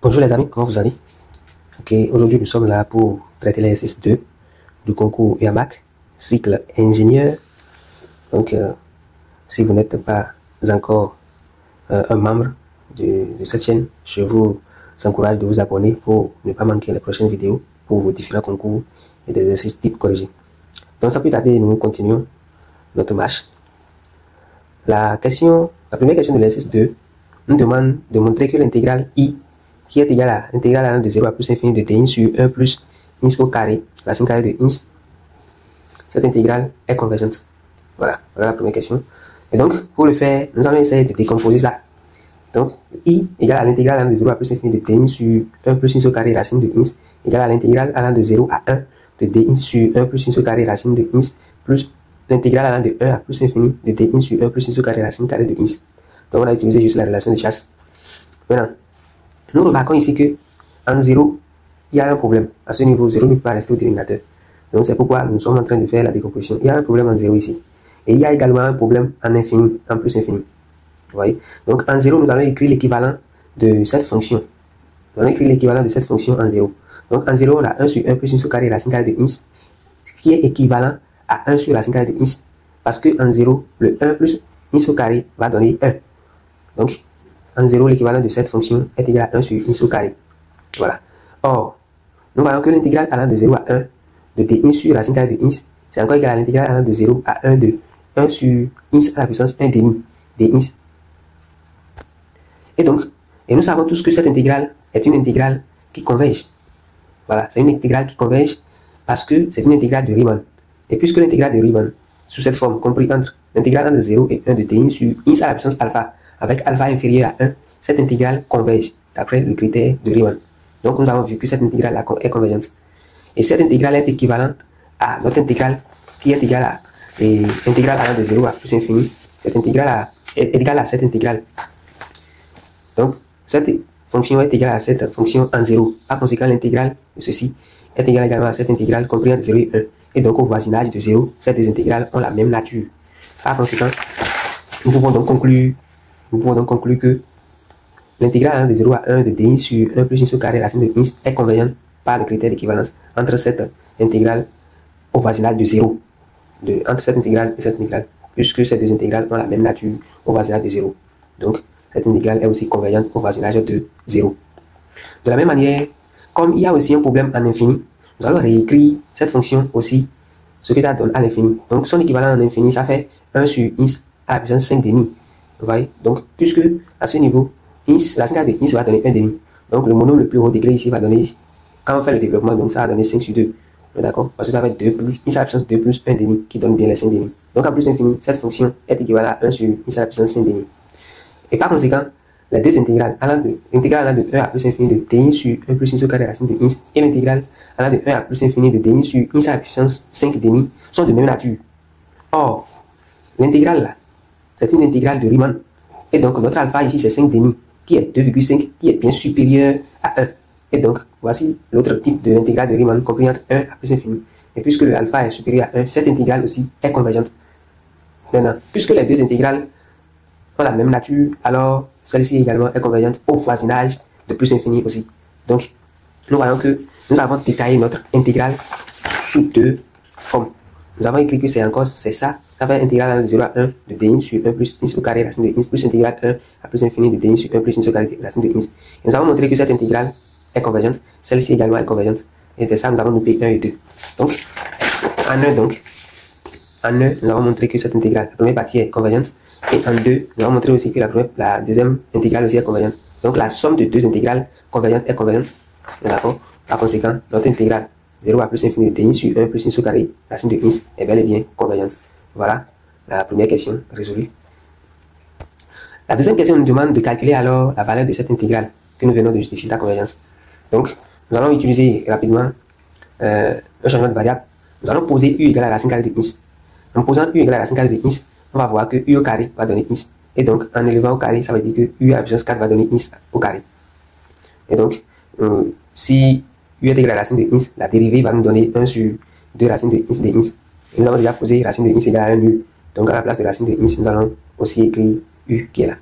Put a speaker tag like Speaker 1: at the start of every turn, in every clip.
Speaker 1: Bonjour les amis, comment vous allez? Ok, aujourd'hui nous sommes là pour traiter l'exercice 2 du concours UAMAC, cycle ingénieur. Donc, si vous n'êtes pas encore un membre de cette chaîne, je vous encourage de vous abonner pour ne pas manquer les prochaines vidéos pour vos différents concours et des exercices types corrigés. Donc, sans plus tarder, nous continuons notre marche. La première question de l'exercice 2 nous demande de montrer que l'intégrale I qui est égale à l'intégrale allant de 0 à plus infini de dx sur 1 plus ins au carré, racine carrée de ins. Cette intégrale est convergente. Voilà la première question. Et donc, pour le faire, nous allons essayer de décomposer ça. Donc, I égale à l'intégrale allant de 0 à plus infini de dx sur 1 plus ins au carré, racine de ins, égale à l'intégrale allant de 0 à 1 de dx sur 1 plus ins au carré, racine de ins, plus l'intégrale allant de 1 à plus infini de dx sur 1 plus ins au carré, racine carrée de ins. Donc, on a utilisé juste la relation de chasse. Maintenant, nous remarquons ici que en 0, il y a un problème. À ce niveau, 0 ne peut pas rester au dénominateur. Donc, c'est pourquoi nous sommes en train de faire la décomposition. Il y a un problème en 0 ici. Et il y a également un problème en infini, en plus infini. Vous voyez? Donc, en 0, nous allons écrire l'équivalent de cette fonction. Nous allons écrire l'équivalent de cette fonction en 0. Donc, en 0, on a 1 sur 1 plus 1 au carré, racine carrée de ins, qui est équivalent à 1 sur racine carrée de ins. Parce que en 0, le 1 plus ins au carré va donner 1. Donc, en 0, l'équivalent de cette fonction est égal à 1 sur ins au carré. Voilà. Or, nous voyons que l'intégrale allant de 0 à 1 de d1 sur racine carrée de ins, c'est encore égal à l'intégrale allant de 0 à 1 de 1 sur ins à la puissance 1 demi d ins. Et donc, nous savons tous que cette intégrale est une intégrale qui converge. Voilà, c'est une intégrale qui converge parce que c'est une intégrale de Riemann. Et puisque l'intégrale de Riemann, sous cette forme comprise entre l'intégrale entre 0 et 1 de d1 sur ins à la puissance alpha, avec alpha inférieur à 1, cette intégrale converge d'après le critère de Riemann. Donc, nous avons vu que cette intégrale est convergente. Et cette intégrale est équivalente à notre intégrale qui est égale à l'intégrale allant de 0 à plus infini. Cette intégrale est égale à cette intégrale. Donc, cette fonction est égale à cette fonction en 0. Par conséquent, l'intégrale de ceci est égale également à cette intégrale comprise entre 0 et 1. Et donc, au voisinage de 0, ces deux intégrales ont la même nature. Par conséquent, nous pouvons donc conclure que l'intégrale de 0 à 1 de dx sur 1 plus ins au carré racine de ins est convergente par le critère d'équivalence entre cette intégrale au voisinage de 0. Entre cette intégrale et cette intégrale, puisque ces deux intégrales ont la même nature au voisinage de 0. Donc, cette intégrale est aussi convergente au voisinage de 0. De la même manière, comme il y a aussi un problème en infini, nous allons réécrire cette fonction aussi, ce que ça donne à l'infini. Donc, son équivalent en infini, ça fait 1 sur ins à la puissance 5 demi. Vous voyez? Donc, puisque à ce niveau, ins, la racine carrée de ins va donner 1 demi. Donc, le monôme le plus haut degré ici va donner, quand on fait le développement, donc ça va donner 5 sur 2. D'accord? Parce que ça va être 2 plus, ins à la puissance 2 plus 1 demi, qui donne bien les 5 demi. Donc, en plus infini, cette fonction est équivalente à 1 sur ins à la puissance 5 demi. Et par conséquent, les deux intégrales allant de 1 à plus infini de dx sur 1 plus ins au carré racine de ins et l'intégrale allant de 1 à plus infini de dx sur ins à la puissance 5 demi sont de même nature. Or, l'intégrale là, c'est une intégrale de Riemann. Et donc, notre alpha ici, c'est 5 demi, qui est 2,5, qui est bien supérieur à 1. Et donc, voici l'autre type de l'intégrale de Riemann compris entre 1 à plus infini. Et puisque le alpha est supérieur à 1, cette intégrale aussi est convergente. Maintenant, puisque les deux intégrales ont la même nature, alors celle-ci également est convergente au voisinage de plus infini aussi. Donc, nous voyons que nous avons détaillé notre intégrale sous deux formes. Nous avons écrit que c'est ça. Ça fait intégrale de 0 à 1 de dx sur 1 plus ins au carré racine de ins plus intégrale 1 à plus infini de dx sur 1 plus ins au carré racine de ins. Et nous avons montré que cette intégrale est convergente. Celle-ci également est convergente. Et c'est ça, nous avons noté 1 et 2. Donc, en 1, nous avons montré que cette intégrale, la première partie est convergente. Et en 2, nous avons montré aussi que la deuxième intégrale aussi est convergente. Donc, la somme de deux intégrales convergentes est convergente. D'accord? Par conséquent, notre intégrale 0 à plus infini de dx sur 1 plus ins au carré racine de ins est bel et bien convergente. Voilà la première question résolue. La deuxième question nous demande de calculer alors la valeur de cette intégrale que nous venons de justifier la convergence. Donc, nous allons utiliser rapidement un changement de variable. Nous allons poser u égale à la racine carrée de ins. En posant u égale à la racine carrée de ins, on va voir que u au carré va donner ins. Et donc, en élevant au carré, ça veut dire que u à la puissance 4 va donner ins au carré. Et donc, si u est égal à la racine de ins, la dérivée va nous donner 1 sur 2 racines de ins de ins. Et nous avons déjà posé racine de ins égale à 1 nul. Donc, à la place de racine de ins, nous allons aussi écrire u qui est là.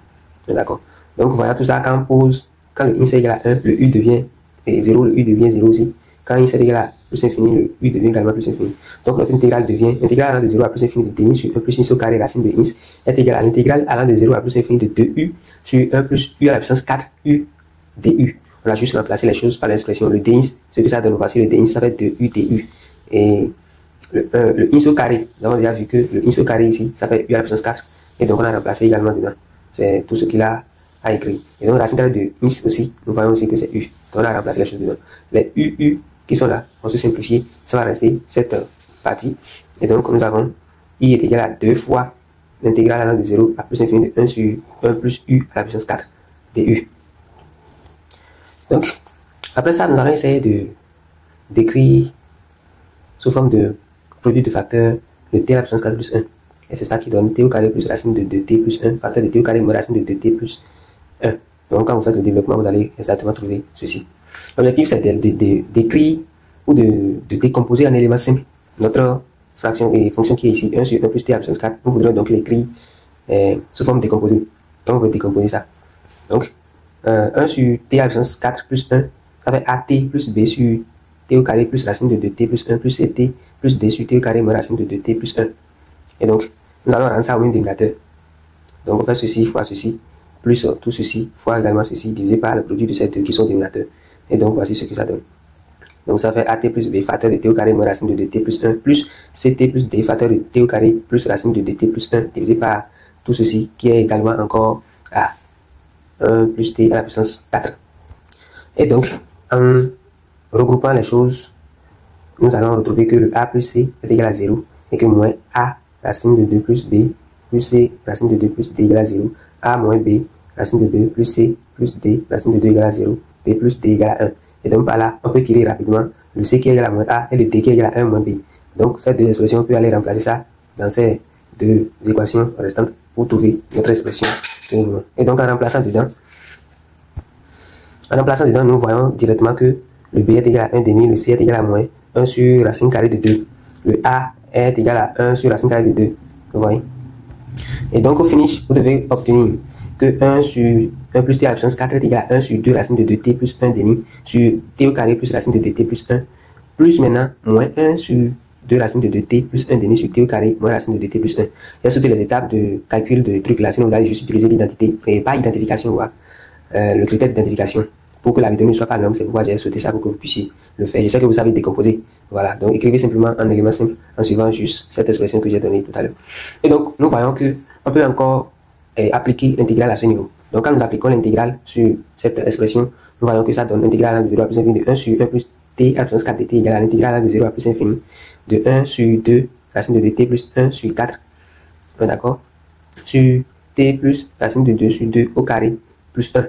Speaker 1: D'accord? Donc, voyons tout ça, quand quand le int est égal à 1, le u devient 0, le u devient 0 aussi. Quand int est égal à plus infini, le u devient également plus infini. Donc notre intégrale devient, l'intégrale allant de 0 à plus infini de dI sur 1 plus int au carré racine de int est égal à l'intégrale allant de 0 à plus infini de 2u sur 1 plus u à la puissance 4u du. On a juste remplacé les choses par l'expression. Le dI, ce que ça donne, voici le dI, ça va être 2u du. Et le int au carré, nous avons déjà vu que le int au carré ici, ça fait u à la puissance 4. Et donc on a remplacé également dedans. C'est tout ce qu'il a écrit. Et donc racine carrée de int aussi, nous voyons aussi que c'est u. Donc on a remplacé les choses dedans. Les uu qui sont là vont se simplifier. Ça va rester cette partie. Et donc nous avons i est égal à 2 fois l'intégrale allant de 0 à plus infini de 1 sur 1 plus u à la puissance 4 du. Donc, après ça, nous allons essayer d'écrire sous forme de produit de facteur le t à la puissance 4 plus 1. Et c'est ça qui donne t au carré plus racine de 2t plus 1, facteur de t au carré moins racine de 2t plus 1. Donc, quand vous faites le développement, vous allez exactement trouver ceci. L'objectif, c'est d'écrire ou de décomposer en éléments simples notre fraction et fonction qui est ici, 1 sur 1 plus t à la puissance 4. Nous voudrons donc l'écrire sous forme décomposée. Donc, on veut décomposer ça. Donc, 1 sur t à la puissance 4 plus 1, ça fait at plus b sur t au carré plus racine de 2t plus 1 plus ct plus d sur t au carré moins racine de 2t plus 1. Et donc, nous allons rendre ça au même dénominateur. Donc, on fait ceci fois ceci, plus tout ceci, fois également ceci, divisé par le produit de ces deux qui sont dénominateurs. Et donc, voici ce que ça donne. Donc, ça fait at plus b facteur de t au carré moins racine de 2t plus 1 plus ct plus d facteur de t au carré plus racine de 2t plus 1 divisé par tout ceci qui est également encore à 1 plus t à la puissance 4. Et donc, en regroupant les choses, nous allons retrouver que le a plus c est égal à 0 et que moins a racine de 2 plus b plus c racine de 2 plus d égale à 0, a moins b racine de 2 plus c plus d racine de 2 égale à 0, b plus d égale à 1. Et donc par là, on peut tirer rapidement le c qui est égal à moins a et le d qui est égal à 1 moins b. Donc ces deux expressions, on peut aller remplacer ça dans ces deux équations restantes pour trouver notre expression. Et donc en remplaçant dedans, nous voyons directement que le b est égal à 1 demi, le c est égal à moins 1 sur racine carrée de 2. Le a est égal à 1 sur racine carrée de 2. Vous voyez? Et donc au finish, vous devez obtenir que 1 sur 1 plus t à la puissance 4 est égal à 1 sur 2 racine de 2t plus 1 demi sur t au carré plus racine de 2t plus 1 plus maintenant moins 1 sur 2 racines de 2t plus 1 demi sur t au carré moins racine de 2t plus 1. Et sur toutes les étapes de calcul de trucs là, sinon vous allez juste utiliser l'identité et pas identification, le critère d'identification pour que la vidéo ne soit pas longue. C'est pourquoi j'ai sauté ça pour que vous puissiez le faire. Je sais que vous savez décomposer. Voilà, donc écrivez simplement en élément simple en suivant juste cette expression que j'ai donnée tout à l'heure. Et donc, nous voyons que on peut encore appliquer l'intégrale à ce niveau. Donc, quand nous appliquons l'intégrale sur cette expression, nous voyons que ça donne l'intégrale de 0 à plus infini de 1 sur 1 plus t à la puissance 4 dt égale à l'intégrale de 0 à plus infini de 1 sur 2 racine de 2t plus 1 sur 4. D'accord? Sur t plus racine de 2 sur 2 au carré plus 1.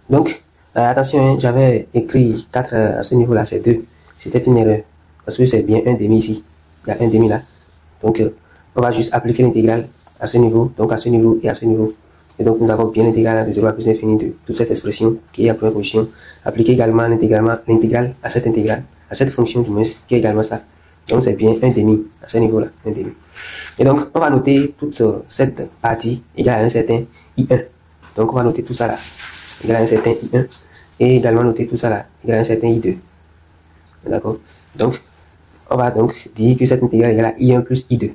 Speaker 1: Donc, attention, j'avais écrit 4 à ce niveau-là, c'est 2. C'était une erreur. Parce que c'est bien 1 demi ici. Il y a 1 demi là. Donc, on va juste appliquer l'intégrale à ce niveau, donc à ce niveau et à ce niveau. Et donc, nous avons bien l'intégrale de 0 à plus infini de toute cette expression qui est en première position. Appliquer également l'intégrale à cette intégrale, à cette fonction du moins, qui est également ça. Donc, c'est bien 1 demi à ce niveau-là, 1 demi. Et donc, on va noter toute cette partie égale à un certain I1. Donc, on va noter tout ça là, égal à un certain I1. Et également noter tout ça là, égal à un certain I2. D'accord? Donc, on va donc dire que cette intégrale est égale à I1 plus I2.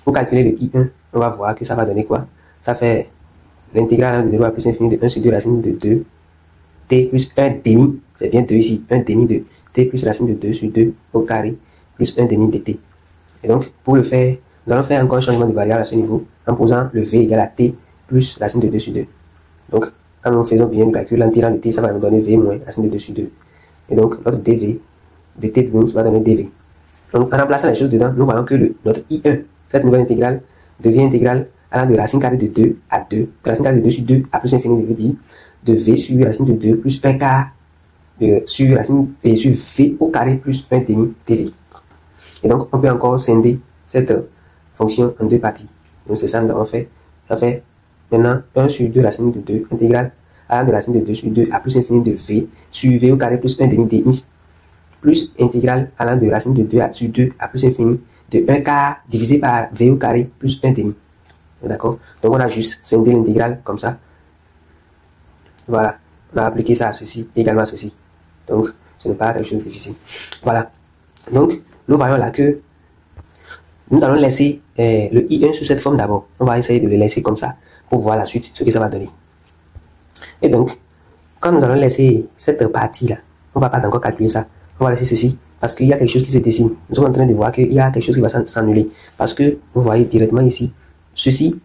Speaker 1: Pour calculer le I1, on va voir que ça va donner quoi? Ça fait l'intégrale de 0 à plus infini de 1 sur 2 racine de 2 t plus 1 demi, c'est bien 2 ici, 1 demi de t plus racine de 2 sur 2 au carré plus 1 demi de t. Et donc, pour le faire, nous allons faire encore un changement de variable à ce niveau en posant le v égal à t plus racine de 2 sur 2. Donc, quand nous faisons bien le calcul, l'antirant de t, ça va nous donner v moins racine de 2 sur 2. Et donc, notre dv, dt de nous, ça va donner dv. Donc, en remplaçant les choses dedans, nous voyons que notre I1, cette nouvelle intégrale, devient intégrale allant de racine carrée de 2 à 2. Racine carrée de 2 sur 2 à plus infini, je veux dire, de v sur racine de 2 plus 1 quart sur racine et sur v au carré plus 1 demi dv. Et donc, on peut encore scinder cette fonction en deux parties. Donc, c'est ça que nous avons fait. Ça fait maintenant 1 sur 2 racine de 2 intégrale allant de racine de 2 sur 2 à plus infini de v sur v au carré plus 1 demi dx plus intégrale allant de racine de 2 sur 2 à plus infini de 1 quart divisé par v au carré plus 1 demi. D'accord? Donc on a juste scindé l'intégrale comme ça. Voilà, on a appliqué ça à ceci, également à ceci. Donc, ce n'est pas quelque chose de difficile. Voilà. Donc, nous voyons là que nous allons laisser le I1 sous cette forme d'abord. On va essayer de le laisser comme ça pour voir la suite, ce que ça va donner. Et donc, quand nous allons laisser cette partie-là, on ne va pas encore calculer ça. On va laisser ceci parce qu'il y a quelque chose qui se dessine. Nous sommes en train de voir qu'il y a quelque chose qui va s'annuler. Parce que vous voyez directement ici, ceci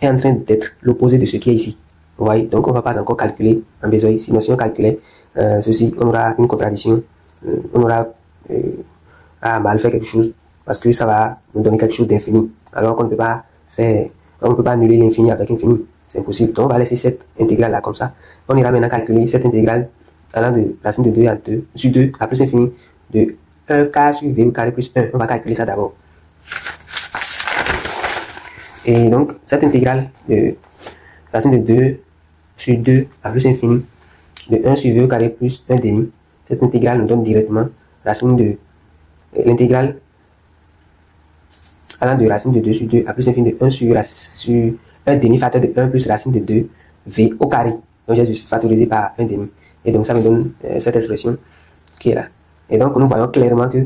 Speaker 1: est en train d'être l'opposé de ce qui est ici. Vous voyez, donc on ne va pas encore calculer en besoin. Sinon, si on calculait ceci, on aura une contradiction. On aura à mal faire quelque chose parce que ça va nous donner quelque chose d'infini. Alors qu'on ne peut pas faire, on ne peut pas annuler l'infini avec l'infini. C'est impossible. Donc on va laisser cette intégrale là comme ça. On ira maintenant calculer cette intégrale allant de racine de 2 à 2 sur 2 à plus infini de 1 quart sur v au carré plus 1. On va calculer ça d'abord. Et donc cette intégrale de racine de 2 sur 2 à plus infini de 1 sur v au carré plus 1 demi. Cette intégrale nous donne directement racine de l'intégrale allant de racine de 2 sur 2 à plus infini de 1 sur 1 demi facteur de 1 plus racine de 2 v au carré. Donc j'ai juste factorisé par 1 demi. Et donc ça me donne cette expression qui est là. Et donc nous voyons clairement que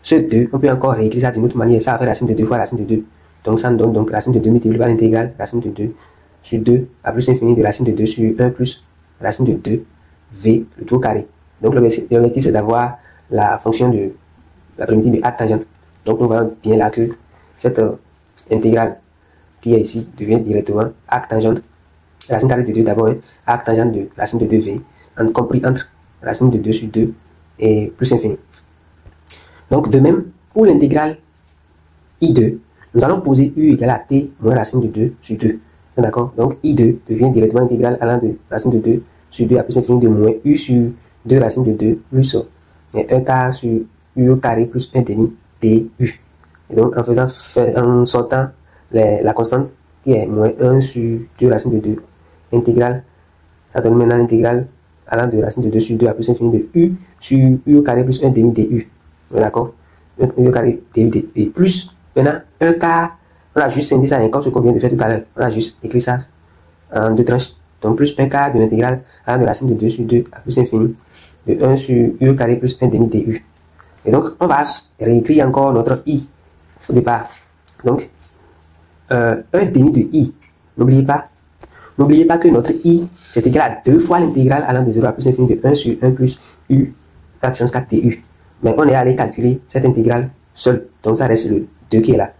Speaker 1: ce 2, on peut encore réécrire ça d'une autre manière. Ça va faire racine de 2 fois racine de 2. Donc ça nous donne donc racine de 2 multiplié par l'intégrale racine de 2 sur 2 à plus infini de racine de 2 sur 1 plus racine de 2 v le tout au carré. Donc l'objectif c'est d'avoir la fonction de la primitive de arc tangente. Donc nous voyons bien là que cette intégrale qui est ici devient directement arc tangente. Racine carrée de 2 d'abord, hein, arc tangente de racine de 2v, compris entre racine de 2 sur 2 et plus infini. Donc de même, pour l'intégrale I2, nous allons poser U égale à T moins racine de 2 sur 2. D'accord? Donc I2 devient directement intégrale allant de racine de 2 sur 2 à plus infini de moins U sur 2 racine de 2 plus 1 quart sur U au carré plus 1 demi DU. Et donc en sortant la constante qui est moins 1 sur 2 racine de 2 intégrale, ça donne maintenant l'intégrale allant de racine de 2 sur 2 à plus infini de U sur U au carré plus 1 demi DU. D'accord? U au carré DU DU plus maintenant 1 quart. On a juste scindé ça comme ce qu'on vient de faire tout à l'heure. On a juste écrit ça en deux tranches. Donc plus 1 quart de l'intégrale allant de racine de 2 sur 2 à plus infini de 1 sur U au carré plus 1 demi DU. Et donc on va réécrire encore notre I au départ. Donc 1 demi de I. N'oubliez pas que notre I c'est égal à 2 fois l'intégrale allant de 0 à plus infini de 1 sur 1 plus U à puissance 4 DU. Mais on est allé calculer cette intégrale seule. Donc ça reste le 2 qui est là.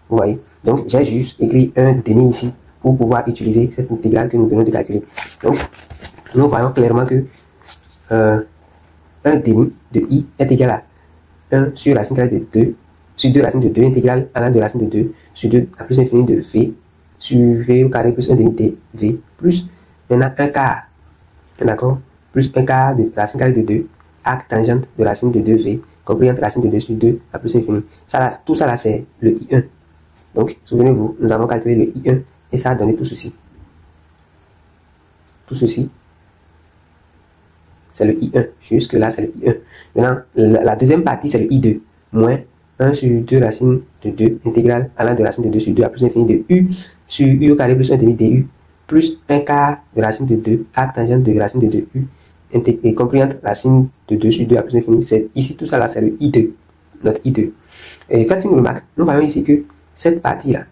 Speaker 1: Vous voyez? Donc j'ai juste écrit 1 demi ici pour pouvoir utiliser cette intégrale que nous venons de calculer. Donc nous voyons clairement que 1 demi de I est égal à 1 sur racine carrée de 2 sur 2 racine de 2 intégrale allant de racine de 2 sur 2 à plus infini de V sur V au carré plus 1 demi de V plus maintenant 1 quart. D'accord? Plus 1 quart de racine carrée de 2 arc tangente de racine de 2V compris entre racine de 2 sur 2 à plus infini. Ça, là, tout ça là c'est le I1. Donc souvenez-vous, nous avons calculé le I1 et ça a donné tout ceci. Tout ceci c'est le I1. Jusque là c'est le I1. Maintenant la deuxième partie c'est le I2 moins 1 sur 2 racine de 2 intégrale allant de racine de 2 sur 2 à plus infini de U sur U au carré plus 1 demi DU plus 1 quart de racine de 2 arc tangente de racine de 2U et compris entre racine de 2 sur 2 à plus infini. C'est ici tout ça là c'est le I2, notre I2. Et faites une remarque, nous voyons ici que cette partie là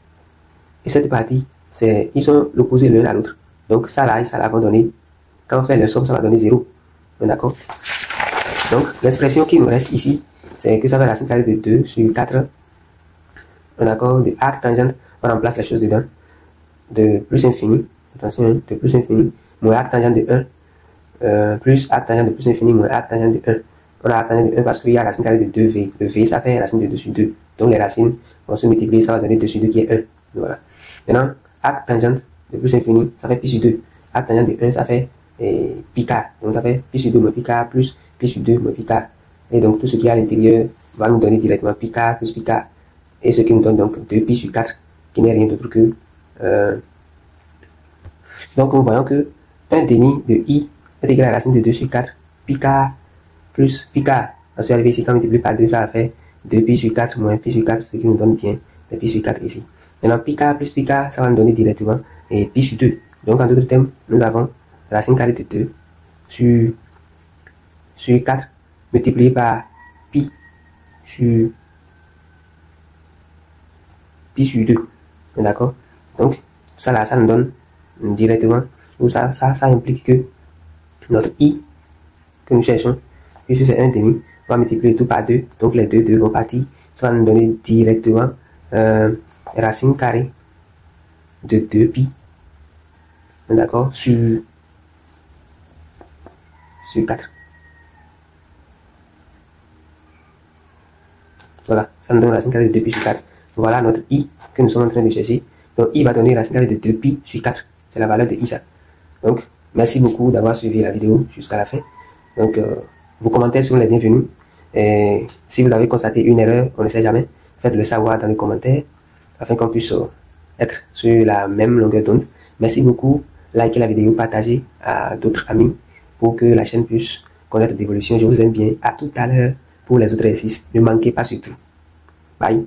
Speaker 1: et cette partie ils sont l'opposé l'un à l'autre. Donc ça là et ça là vont donner, quand on fait la somme ça va donner 0. D'accord? Donc l'expression qui nous reste ici c'est que ça va racine carrée de 2 sur 4. D'accord? De arc tangente, on remplace les choses dedans. De plus infini, attention, hein, de plus infini, moins arc tangente de 1, plus arc tangente de plus infini, moins arc tangente de 1. On a arc tangente de 1 parce qu'il y a racine carrée de 2V. Le V, ça fait racine de 2 sur 2. Donc les racines vont se multiplier, ça va donner 2 sur 2 qui est 1. Voilà. Maintenant, arc tangente de plus infini, ça fait pi sur 2. Arc tangente de 1, ça fait pi quart. Donc ça fait pi sur 2 moins pi quart plus pi sur 2 moins pi quart. Et donc tout ce qui est à l'intérieur va nous donner directement pi quart plus pi quart. Et ce qui nous donne donc 2 pi sur 4, qui n'est rien d'autre que... donc nous voyons que 1 demi de I est égal à la racine de 2 sur 4 pi quart plus pi quart. Ensuite arrivé ici, quand on multiplie par 2, ça va faire 2 pi sur 4 moins pi sur 4, ce qui nous donne bien 2 pi sur 4 ici. Maintenant pi quart plus pi quart, ça va nous donner directement pi sur 2. Donc en d'autres termes, nous avons racine carrée de 2 sur 4 multiplié par pi sur 2. D'accord? Donc, ça là, ça nous donne directement, ou ça implique que notre i que nous cherchons, puisque c'est 1,5, on va multiplier tout par 2, donc les deux vont partir, ça va nous donner directement racine carrée de 2 pi, d'accord, sur 4. Voilà, ça nous donne racine carrée de 2 pi sur 4. Voilà notre i que nous sommes en train de chercher. Donc i va donner racine carrée de 2 pi sur 4. C'est la valeur de i ça. Donc merci beaucoup d'avoir suivi la vidéo jusqu'à la fin. Donc vos commentaires sont les bienvenus. Et si vous avez constaté une erreur, on ne sait jamais, faites-le savoir dans les commentaires afin qu'on puisse être sur la même longueur d'onde. Merci beaucoup. Likez la vidéo, partagez à d'autres amis pour que la chaîne puisse connaître d'évolution. Je vous aime bien. À tout à l'heure pour les autres exercices. Ne manquez pas surtout. Bye.